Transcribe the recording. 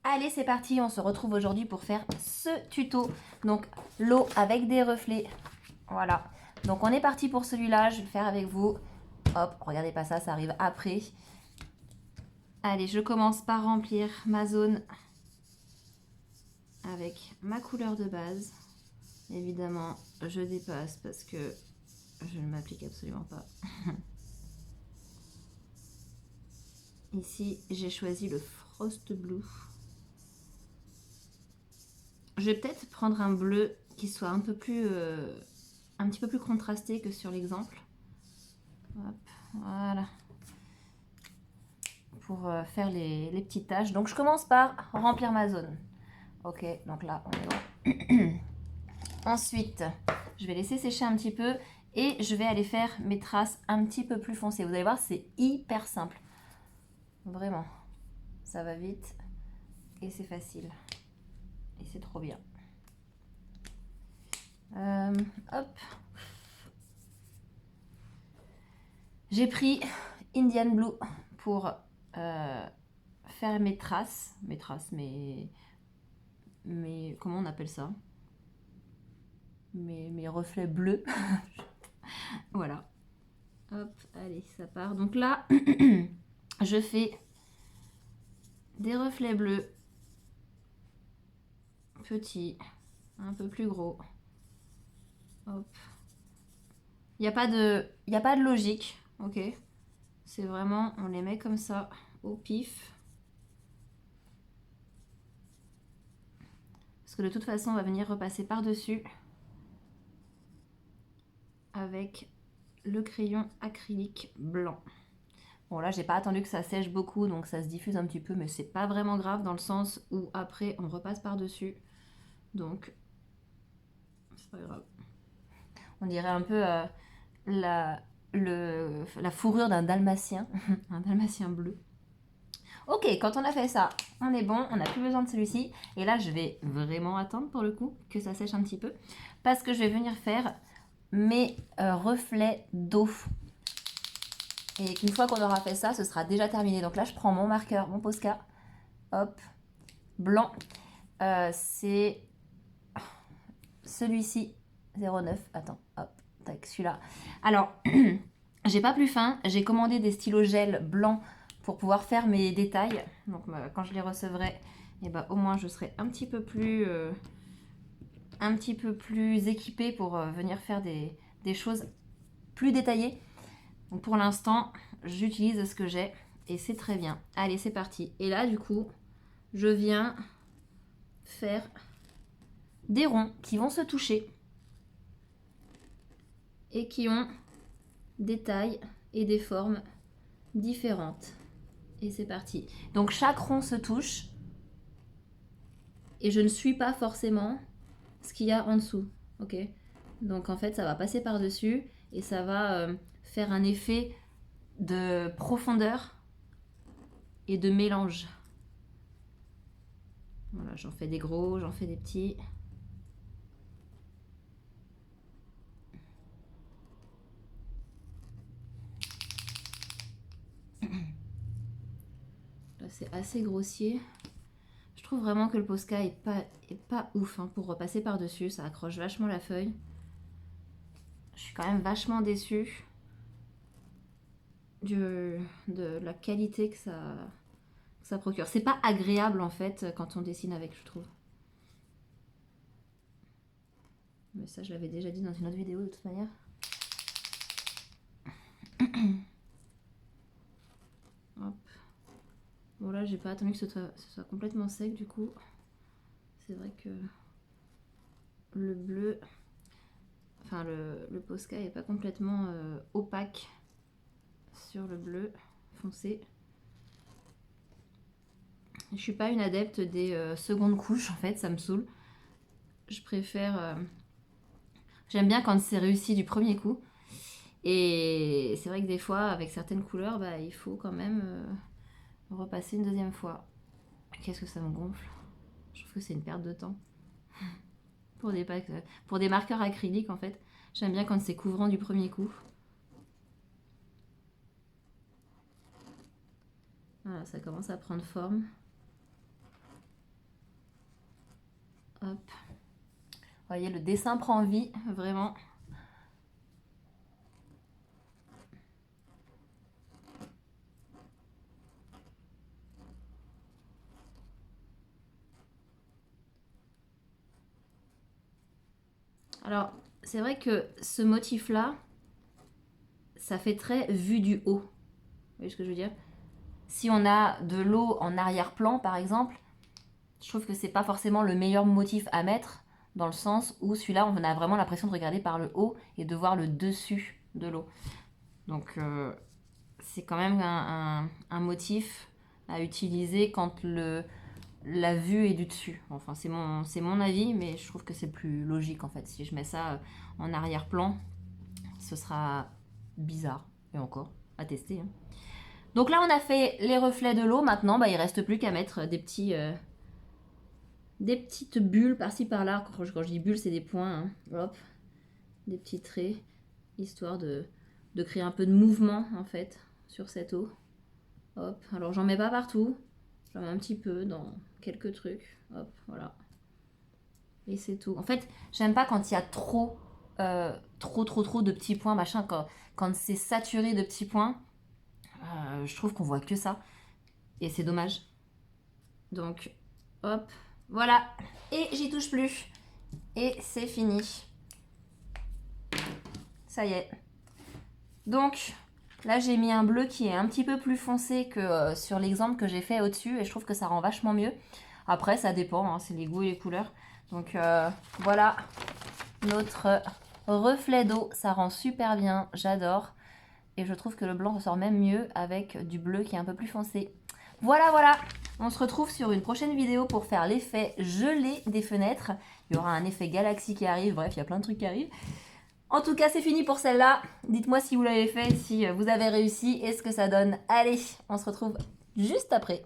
Allez, c'est parti, on se retrouve aujourd'hui pour faire ce tuto. Donc, l'eau avec des reflets. Voilà. Donc, on est parti pour celui-là. Je vais le faire avec vous. Hop, regardez pas ça, ça arrive après. Allez, je commence par remplir ma zone avec ma couleur de base. Évidemment, je dépasse parce que je ne m'applique absolument pas. Ici, j'ai choisi le Frost Blue. Je vais peut-être prendre un bleu qui soit un petit peu plus contrasté que sur l'exemple. Voilà. Pour faire les petites taches. Donc je commence par remplir ma zone. Ok, donc là on est bon. Ensuite, je vais laisser sécher un petit peu et je vais aller faire mes traces un petit peu plus foncées. Vous allez voir, c'est hyper simple. Vraiment, ça va vite et c'est facile. Et c'est trop bien. Hop. J'ai pris Indian Blue pour faire mes traces. Mais comment on appelle ça? Mes reflets bleus. Voilà. Hop, allez, ça part. Donc là, je fais des reflets bleus petits, un peu plus gros. Hop. Il n'y a pas de logique, ok? C'est vraiment, on les met comme ça, au pif. Parce que de toute façon, on va venir repasser par-dessus avec le crayon acrylique blanc. Bon, là, j'ai pas attendu que ça sèche beaucoup, donc ça se diffuse un petit peu, mais c'est pas vraiment grave dans le sens où après, on repasse par-dessus. Donc, c'est pas grave. On dirait un peu la fourrure d'un dalmatien, un dalmatien bleu. Ok, quand on a fait ça, on est bon, on n'a plus besoin de celui-ci. Et là, je vais vraiment attendre pour le coup que ça sèche un petit peu, parce que je vais venir faire mes reflets d'eau. Et qu'une fois qu'on aura fait ça, ce sera déjà terminé. Donc là, je prends mon marqueur, mon Posca, hop, blanc. C'est celui-ci, 09. Attends, hop, tac, celui-là. Alors, j'ai pas plus fin. J'ai commandé des stylos gel blancs pour pouvoir faire mes détails. Donc, quand je les recevrai, eh ben, au moins, je serai un petit peu plus équipée pour venir faire des choses plus détaillées. Donc, pour l'instant, j'utilise ce que j'ai et c'est très bien. Allez, c'est parti. Et là, du coup, je viens faire des ronds qui vont se toucher et qui ont des tailles et des formes différentes. Et c'est parti. Donc chaque rond se touche et je ne suis pas forcément ce qu'il y a en dessous. Ok. Donc en fait, ça va passer par-dessus et ça va faire un effet de profondeur et de mélange. Voilà, j'en fais des gros, j'en fais des petits. Là, c'est assez grossier. Je trouve vraiment que le Posca est pas ouf hein, pour repasser par-dessus. Ça accroche vachement la feuille. Je suis quand même vachement déçue de la qualité que ça procure. C'est pas agréable en fait quand on dessine avec, je trouve. Mais ça, je l'avais déjà dit dans une autre vidéo de toute manière. Hop. Bon là, j'ai pas attendu que ce soit complètement sec du coup. C'est vrai que le bleu, enfin le Posca est pas complètement opaque sur le bleu foncé. Je suis pas une adepte des secondes couches en fait, ça me saoule. Je préfère... J'aime bien quand c'est réussi du premier coup. Et c'est vrai que des fois, avec certaines couleurs, bah, il faut quand même repasser une deuxième fois. Qu'est-ce que ça me gonfle. Je trouve que c'est une perte de temps. Pour des marqueurs acryliques, en fait, j'aime bien quand c'est couvrant du premier coup. Voilà, ça commence à prendre forme. Hop. Vous voyez, le dessin prend vie, vraiment. Alors, c'est vrai que ce motif-là, ça fait très vue du haut. Vous voyez ce que je veux dire? Si on a de l'eau en arrière-plan, par exemple, je trouve que c'est pas forcément le meilleur motif à mettre, dans le sens où celui-là, on a vraiment l'impression de regarder par le haut et de voir le dessus de l'eau. Donc, c'est quand même un motif à utiliser quand la vue est du dessus. Enfin, c'est mon avis, mais je trouve que c'est plus logique en fait. Si je mets ça en arrière-plan, ce sera bizarre. Et encore, à tester. Hein. Donc là, on a fait les reflets de l'eau. Maintenant, il ne reste plus qu'à mettre des petites bulles par-ci par-là. Quand je dis bulles, c'est des points. Hein. Hop, des petits traits, histoire de créer un peu de mouvement en fait sur cette eau. Hop, alors j'en mets pas partout. J'en mets un petit peu dans quelques trucs. Hop, voilà. Et c'est tout. En fait, j'aime pas quand il y a trop de petits points, machin. Quand c'est saturé de petits points, je trouve qu'on voit que ça. Et c'est dommage. Donc, hop, voilà. Et j'y touche plus. Et c'est fini. Ça y est. Donc, là, j'ai mis un bleu qui est un petit peu plus foncé que sur l'exemple que j'ai fait au-dessus. Et je trouve que ça rend vachement mieux. Après, ça dépend. Hein, c'est les goûts et les couleurs. Donc, voilà notre reflet d'eau. Ça rend super bien. J'adore. Et je trouve que le blanc ressort même mieux avec du bleu qui est un peu plus foncé. Voilà, voilà. On se retrouve sur une prochaine vidéo pour faire l'effet gelé des fenêtres. Il y aura un effet galaxie qui arrive. Bref, il y a plein de trucs qui arrivent. En tout cas, c'est fini pour celle-là. Dites-moi si vous l'avez fait, si vous avez réussi et ce que ça donne. Allez, on se retrouve juste après.